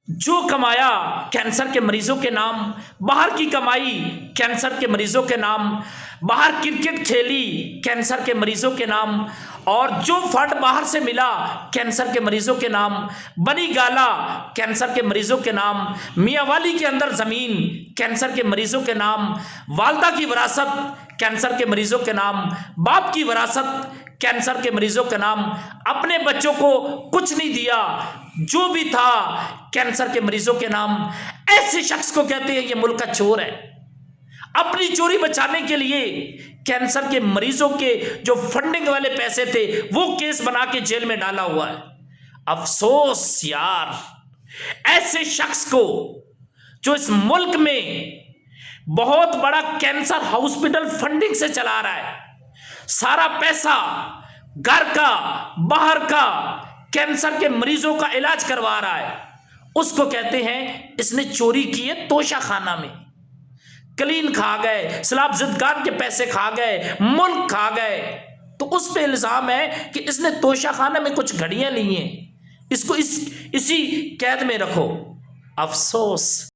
جو کمایا کینسر کے مریضوں کے نام، باہر کی کمائی کینسر کے مریضوں کے نام، باہر کرکٹ کھیلی کینسر کے مریضوں کے نام، اور جو فنڈ باہر سے ملا کینسر کے مریضوں کے نام، بنی گالا کینسر کے مریضوں کے نام، میاں والی کے اندر زمین کینسر کے مریضوں کے نام، والدہ کی وراثت کینسر کے مریضوں کے نام، باپ کی وراثت کینسر کے مریضوں کے نام، اپنے بچوں کو کچھ نہیں دیا، جو بھی تھا کینسر کے مریضوں کے نام۔ ایسے شخص کو کہتے ہیں یہ ملک کا چور ہے۔ اپنی چوری بچانے کے لیے کینسر کے مریضوں کے جو فنڈنگ والے پیسے تھے وہ کیس بنا کے جیل میں ڈالا ہوا ہے۔ افسوس یار، ایسے شخص کو جو اس ملک میں بہت بڑا کینسر ہاسپٹل فنڈنگ سے چلا رہا ہے، سارا پیسہ گھر کا باہر کا کینسر کے مریضوں کا علاج کروا رہا ہے، اس کو کہتے ہیں اس نے چوری کی ہے توشہ خانہ میں۔ کلین کھا گئے، سلاب زدگان کے پیسے کھا گئے، ملک کھا گئے، تو اس پہ الزام ہے کہ اس نے توشہ خانہ میں کچھ گھڑیاں لی ہیں، اس کو اسی قید میں رکھو۔ افسوس